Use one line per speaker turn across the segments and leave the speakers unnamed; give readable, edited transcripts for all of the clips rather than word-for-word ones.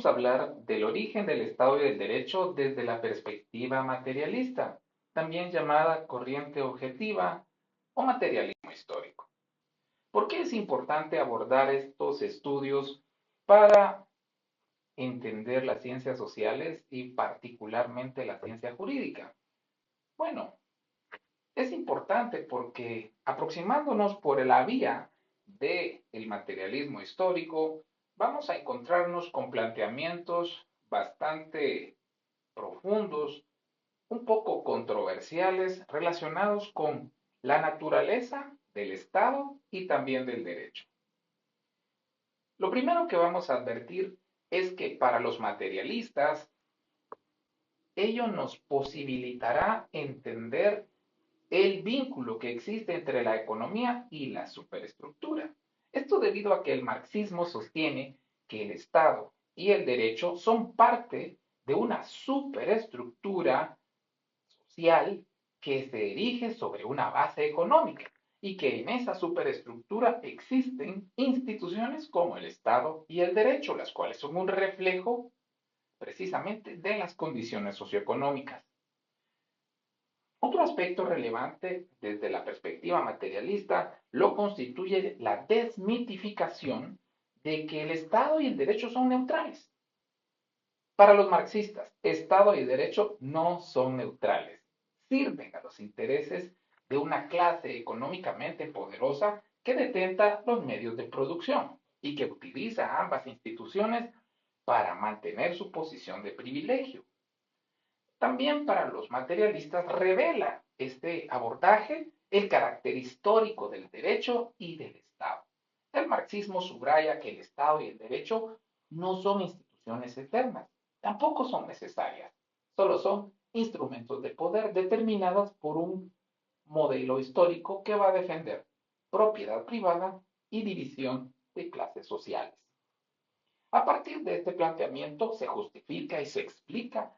vamos a hablar del origen del Estado y del Derecho desde la perspectiva materialista, también llamada corriente objetiva o materialismo histórico. ¿Por qué es importante abordar estos estudios para entender las ciencias sociales y particularmente la ciencia jurídica? Bueno, es importante porque aproximándonos por la vía del materialismo histórico, vamos a encontrarnos con planteamientos bastante profundos, un poco controversiales, relacionados con la naturaleza del Estado y también del derecho. Lo primero que vamos a advertir es que para los materialistas, ello nos posibilitará entender el vínculo que existe entre la economía y la superestructura. Esto debido a que el marxismo sostiene que el Estado y el derecho son parte de una superestructura social que se erige sobre una base económica y que en esa superestructura existen instituciones como el Estado y el derecho, las cuales son un reflejo precisamente de las condiciones socioeconómicas. Otro aspecto relevante desde la perspectiva materialista lo constituye la desmitificación de que el Estado y el derecho son neutrales. Para los marxistas, Estado y derecho no son neutrales, sirven a los intereses de una clase económicamente poderosa que detenta los medios de producción y que utiliza ambas instituciones para mantener su posición de privilegio. También para los materialistas revela este abordaje el carácter histórico del derecho y del Estado. El marxismo subraya que el Estado y el derecho no son instituciones eternas, tampoco son necesarias, solo son instrumentos de poder determinadas por un modelo histórico que va a defender propiedad privada y división de clases sociales. A partir de este planteamiento se justifica y se explica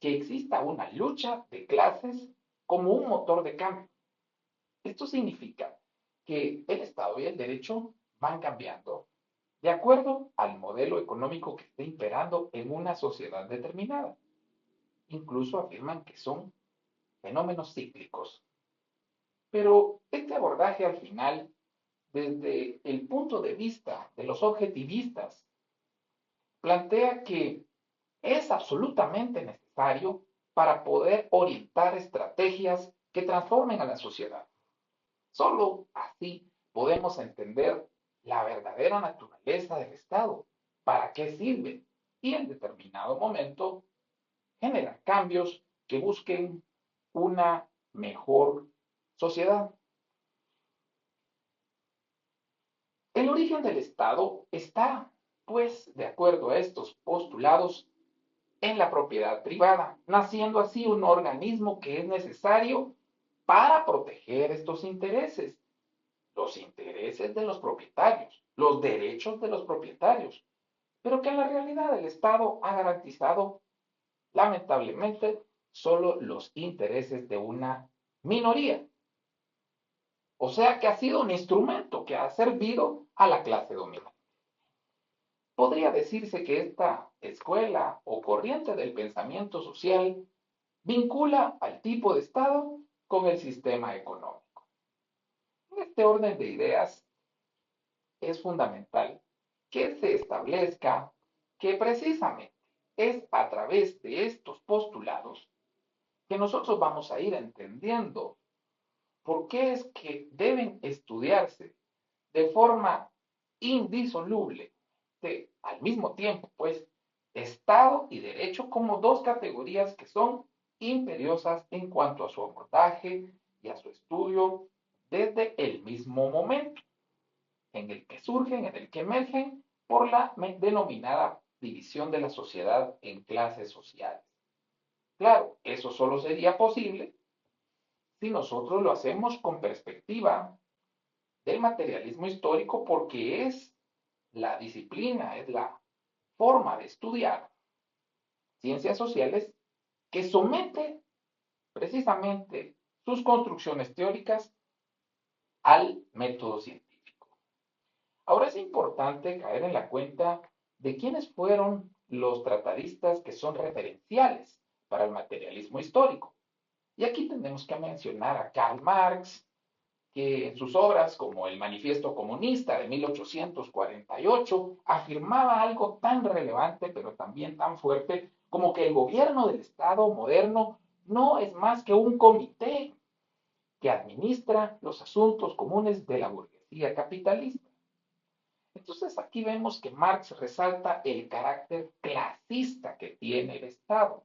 que exista una lucha de clases como un motor de cambio. Esto significa que el Estado y el derecho van cambiando de acuerdo al modelo económico que esté imperando en una sociedad determinada. Incluso afirman que son fenómenos cíclicos. Pero este abordaje al final, desde el punto de vista de los objetivistas, plantea que es absolutamente necesario para poder orientar estrategias que transformen a la sociedad. Solo así podemos entender la verdadera naturaleza del Estado, para qué sirve y en determinado momento generar cambios que busquen una mejor sociedad. El origen del Estado está, pues, de acuerdo a estos postulados, en la propiedad privada, naciendo así un organismo que es necesario para proteger estos intereses, los intereses de los propietarios, los derechos de los propietarios, pero que en la realidad el Estado ha garantizado, lamentablemente, solo los intereses de una minoría. O sea que ha sido un instrumento que ha servido a la clase dominante. Podría decirse que esta escuela o corriente del pensamiento social vincula al tipo de Estado con el sistema económico. En este orden de ideas es fundamental que se establezca que precisamente es a través de estos postulados que nosotros vamos a ir entendiendo por qué es que deben estudiarse de forma indisoluble, al mismo tiempo, pues, Estado y derecho como dos categorías que son imperiosas en cuanto a su abordaje y a su estudio desde el mismo momento en el que surgen, en el que emergen por la denominada división de la sociedad en clases sociales. Claro, eso solo sería posible si nosotros lo hacemos con perspectiva del materialismo histórico porque es la disciplina, es la forma de estudiar ciencias sociales que somete precisamente sus construcciones teóricas al método científico. Ahora es importante caer en la cuenta de quiénes fueron los tratadistas que son referenciales para el materialismo histórico. Y aquí tenemos que mencionar a Karl Marx, que en sus obras como el Manifiesto Comunista de 1848 afirmaba algo tan relevante pero también tan fuerte como que el gobierno del Estado moderno no es más que un comité que administra los asuntos comunes de la burguesía capitalista. Entonces aquí vemos que Marx resalta el carácter clasista que tiene el Estado.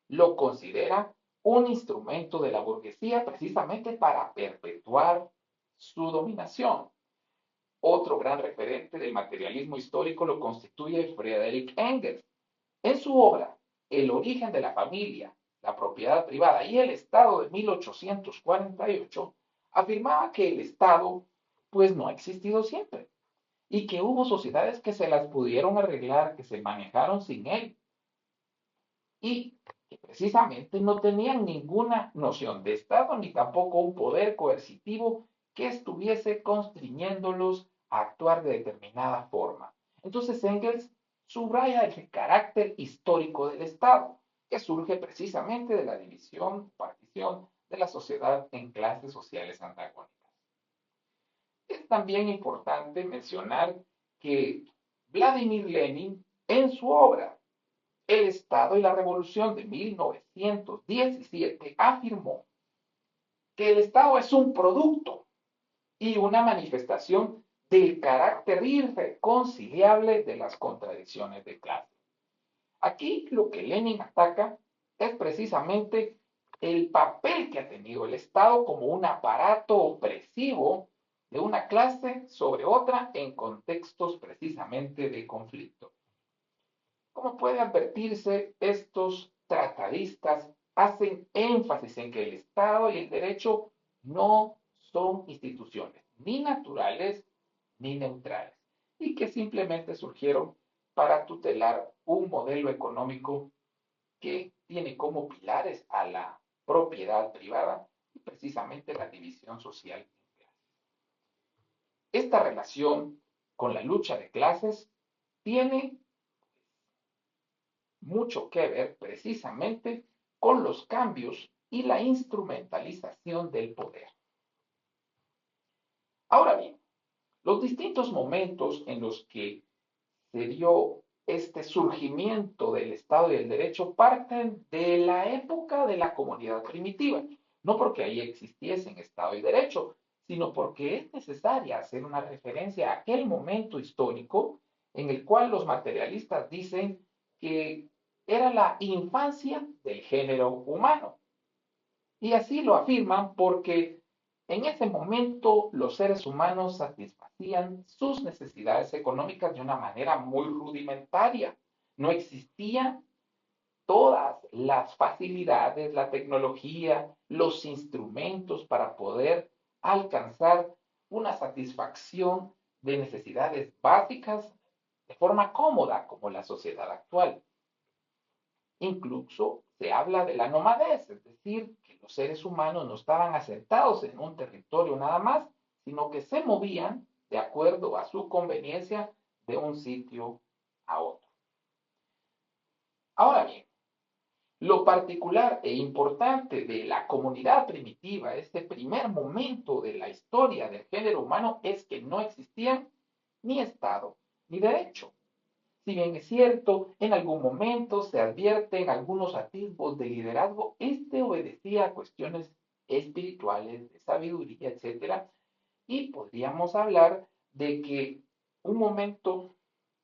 Lo considera un instrumento de la burguesía precisamente para perpetuar su dominación. Otro gran referente del materialismo histórico lo constituye Friedrich Engels. En su obra El origen de la familia, la propiedad privada y el Estado de 1848, afirmaba que el Estado pues no ha existido siempre y que hubo sociedades que se las pudieron arreglar, que se manejaron sin él y que precisamente no tenían ninguna noción de Estado ni tampoco un poder coercitivo que estuviese constriñéndolos a actuar de determinada forma. Entonces Engels subraya el carácter histórico del Estado, que surge precisamente de la división, partición de la sociedad en clases sociales antagónicas. Es también importante mencionar que Vladimir Lenin, en su obra El Estado y la Revolución de 1917, afirmó que el Estado es un producto y una manifestación del carácter irreconciliable de las contradicciones de clase. Aquí lo que Lenin ataca es precisamente el papel que ha tenido el Estado como un aparato opresivo de una clase sobre otra en contextos precisamente de conflicto. Como puede advertirse, estos tratadistas hacen énfasis en que el Estado y el derecho no son instituciones ni naturales ni neutrales y que simplemente surgieron para tutelar un modelo económico que tiene como pilares a la propiedad privada y precisamente la división social. Esta relación con la lucha de clases tiene mucho que ver precisamente con los cambios y la instrumentalización del poder. Ahora bien, los distintos momentos en los que se dio este surgimiento del Estado y del Derecho parten de la época de la comunidad primitiva, no porque ahí existiesen Estado y Derecho, sino porque es necesaria hacer una referencia a aquel momento histórico en el cual los materialistas dicen que era la infancia del género humano. Y así lo afirman porque en ese momento los seres humanos satisfacían sus necesidades económicas de una manera muy rudimentaria. No existían todas las facilidades, la tecnología, los instrumentos para poder alcanzar una satisfacción de necesidades básicas de forma cómoda como la sociedad actual. Incluso se habla de la nomadez, es decir, que los seres humanos no estaban asentados en un territorio nada más, sino que se movían de acuerdo a su conveniencia de un sitio a otro. Ahora bien, lo particular e importante de la comunidad primitiva, este primer momento de la historia del género humano, es que no existían ni Estado ni derecho. Si bien es cierto, en algún momento se advierten algunos atisbos de liderazgo, este obedecía a cuestiones espirituales, de sabiduría, etcétera, y podríamos hablar de que un momento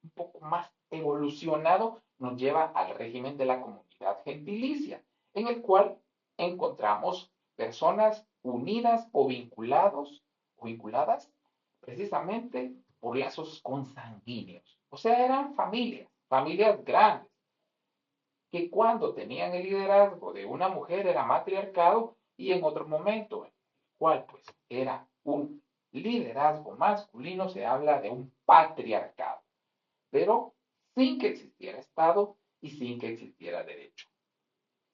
un poco más evolucionado nos lleva al régimen de la comunidad gentilicia, en el cual encontramos personas unidas o vinculados o vinculadas precisamente por lazos consanguíneos. O sea, eran familias, familias grandes, que cuando tenían el liderazgo de una mujer era matriarcado y en otro momento, en el cual pues era un liderazgo masculino, se habla de un patriarcado, pero sin que existiera Estado y sin que existiera derecho.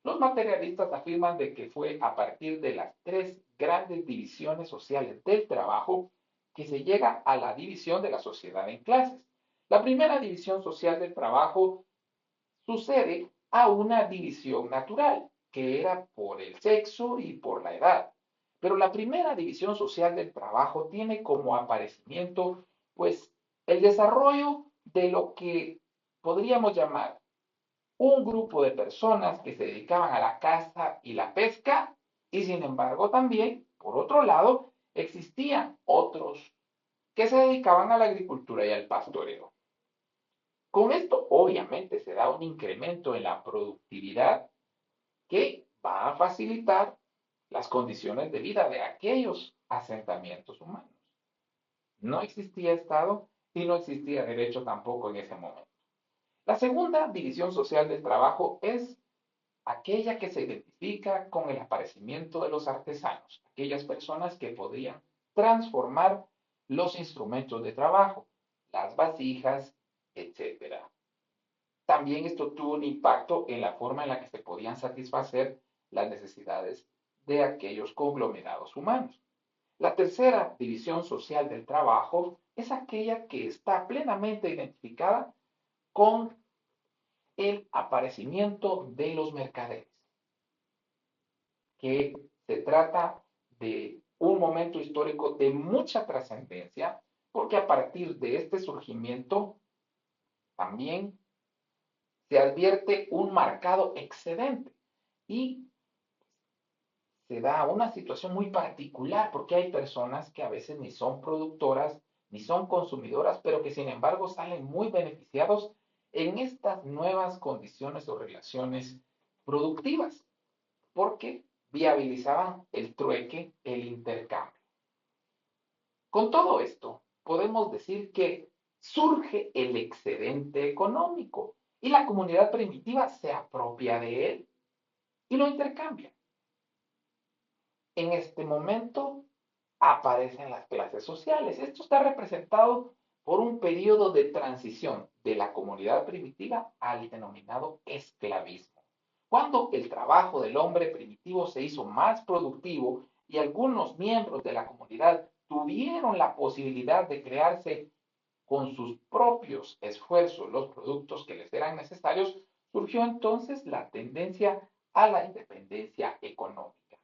Los materialistas afirman de que fue a partir de las tres grandes divisiones sociales del trabajo que se llega a la división de la sociedad en clases. La primera división social del trabajo sucede a una división natural, que era por el sexo y por la edad. Pero la primera división social del trabajo tiene como aparecimiento, pues, el desarrollo de lo que podríamos llamar un grupo de personas que se dedicaban a la caza y la pesca, y sin embargo también, por otro lado, existían otros que se dedicaban a la agricultura y al pastoreo. Con esto, obviamente, se da un incremento en la productividad que va a facilitar las condiciones de vida de aquellos asentamientos humanos. No existía Estado y no existía derecho tampoco en ese momento. La segunda división social del trabajo es aquella que se identifica con el aparecimiento de los artesanos, aquellas personas que podrían transformar los instrumentos de trabajo, las vasijas, etcétera. También esto tuvo un impacto en la forma en la que se podían satisfacer las necesidades de aquellos conglomerados humanos. La tercera división social del trabajo es aquella que está plenamente identificada con el aparecimiento de los mercaderes, que se trata de un momento histórico de mucha trascendencia, porque a partir de este surgimiento también se advierte un marcado excedente y se da una situación muy particular porque hay personas que a veces ni son productoras ni son consumidoras, pero que sin embargo salen muy beneficiados en estas nuevas condiciones o relaciones productivas porque viabilizaban el trueque, el intercambio. Con todo esto, podemos decir que surge el excedente económico y la comunidad primitiva se apropia de él y lo intercambia. En este momento aparecen las clases sociales. Esto está representado por un periodo de transición de la comunidad primitiva al denominado esclavismo, cuando el trabajo del hombre primitivo se hizo más productivo y algunos miembros de la comunidad tuvieron la posibilidad de crearse con sus propios esfuerzos los productos que les eran necesarios, surgió entonces la tendencia a la independencia económica.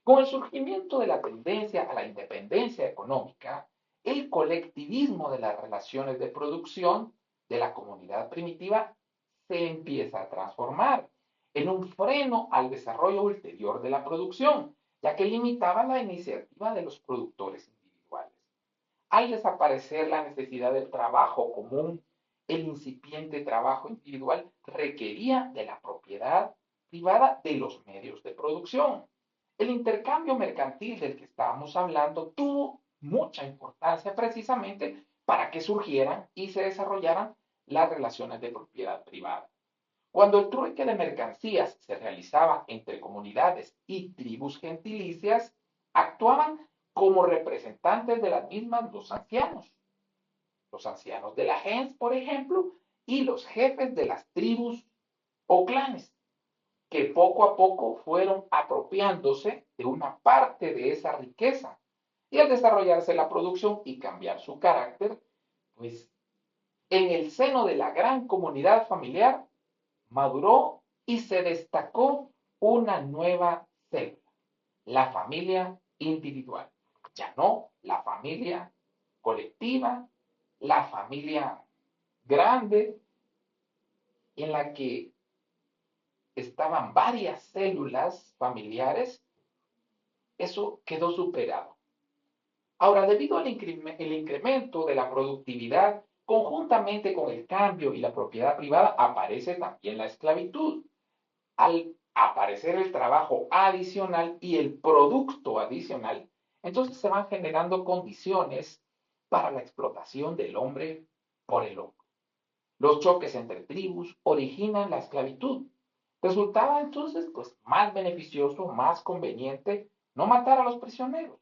Con el surgimiento de la tendencia a la independencia económica, el colectivismo de las relaciones de producción de la comunidad primitiva se empieza a transformar en un freno al desarrollo ulterior de la producción, ya que limitaba la iniciativa de los productores individuales. Al desaparecer la necesidad del trabajo común, el incipiente trabajo individual requería de la propiedad privada de los medios de producción. El intercambio mercantil del que estábamos hablando tuvo mucha importancia precisamente para que surgieran y se desarrollaran las relaciones de propiedad privada. Cuando el trueque de mercancías se realizaba entre comunidades y tribus gentilicias, actuaban como representantes de las mismas los ancianos de la gens, por ejemplo, y los jefes de las tribus o clanes, que poco a poco fueron apropiándose de una parte de esa riqueza. Y al desarrollarse la producción y cambiar su carácter, pues en el seno de la gran comunidad familiar maduró y se destacó una nueva célula, la familia individual. Ya no la familia colectiva, la familia grande, en la que estaban varias células familiares, eso quedó superado. Ahora, debido al incremento de la productividad, conjuntamente con el cambio y la propiedad privada, aparece también la esclavitud. Al aparecer el trabajo adicional y el producto adicional, entonces se van generando condiciones para la explotación del hombre por el hombre. Los choques entre tribus originan la esclavitud. Resultaba entonces pues más beneficioso, más conveniente no matar a los prisioneros,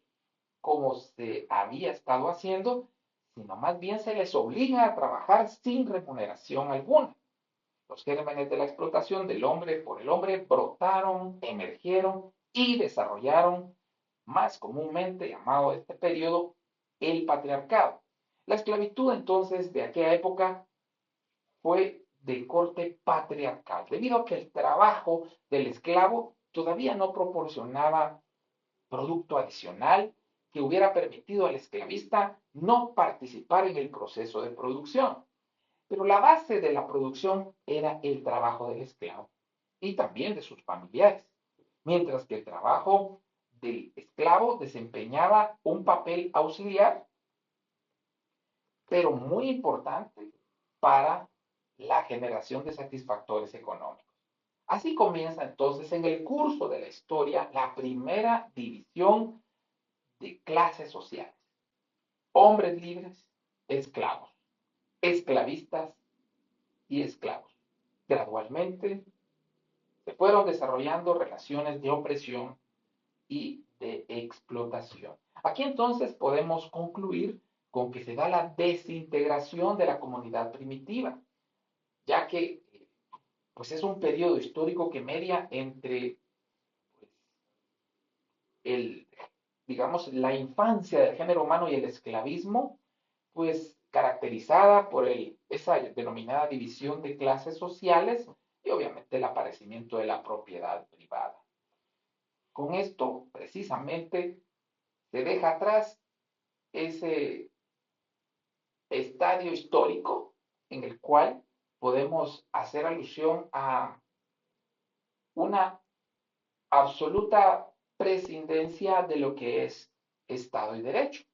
como se había estado haciendo, sino más bien se les obliga a trabajar sin remuneración alguna. Los gérmenes de la explotación del hombre por el hombre brotaron, emergieron y desarrollaron, más comúnmente llamado este periodo, el patriarcado. La esclavitud entonces de aquella época fue de corte patriarcal, debido a que el trabajo del esclavo todavía no proporcionaba producto adicional que hubiera permitido al esclavista no participar en el proceso de producción. Pero la base de la producción era el trabajo del esclavo y también de sus familiares, mientras que el trabajo del esclavo desempeñaba un papel auxiliar, pero muy importante para la generación de satisfactores económicos. Así comienza entonces en el curso de la historia la primera división de clases sociales: hombres libres, esclavos, esclavistas y esclavos. Gradualmente se fueron desarrollando relaciones de opresión y de explotación. Aquí entonces podemos concluir con que se da la desintegración de la comunidad primitiva, ya que pues es un periodo histórico que media entre pues, el, digamos, la infancia del género humano y el esclavismo, pues caracterizada por esa denominada división de clases sociales y obviamente el aparecimiento de la propiedad privada. Con esto, precisamente, se deja atrás ese estadio histórico en el cual podemos hacer alusión a una absoluta prescindencia de lo que es Estado y Derecho.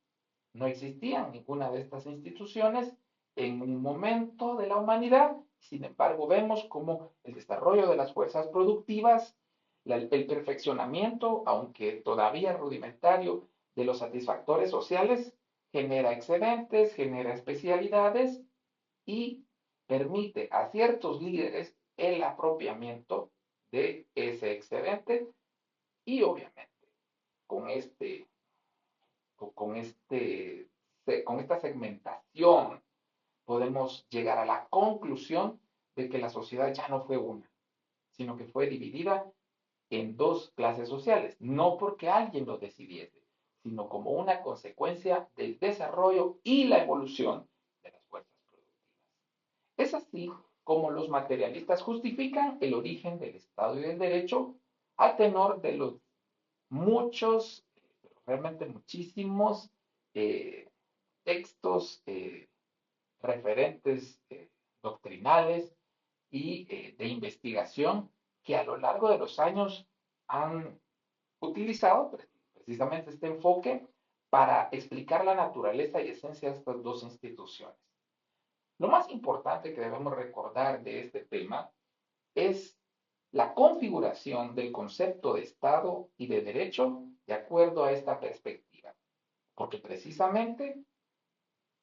No existían ninguna de estas instituciones en un momento de la humanidad. Sin embargo, vemos cómo el desarrollo de las fuerzas productivas, el perfeccionamiento, aunque todavía rudimentario, de los satisfactores sociales, genera excedentes, genera especialidades y permite a ciertos líderes el apropiamiento de ese excedente y obviamente con con este, con esta segmentación podemos llegar a la conclusión de que la sociedad ya no fue una, sino que fue dividida en dos clases sociales, no porque alguien lo decidiese, sino como una consecuencia del desarrollo y la evolución de las fuerzas productivas. Es así como los materialistas justifican el origen del Estado y del Derecho a tenor de los muchos, realmente muchísimos eh, textos, referentes doctrinales y de investigación que a lo largo de los años han utilizado precisamente este enfoque para explicar la naturaleza y esencia de estas dos instituciones. Lo más importante que debemos recordar de este tema es la configuración del concepto de Estado y de derecho de acuerdo a esta perspectiva, porque precisamente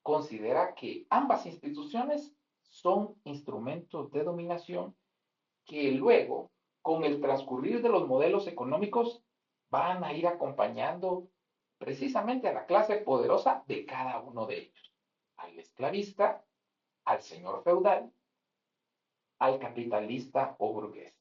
considera que ambas instituciones son instrumentos de dominación que luego, con el transcurrir de los modelos económicos, van a ir acompañando precisamente a la clase poderosa de cada uno de ellos, al esclavista, al señor feudal, al capitalista o burgués.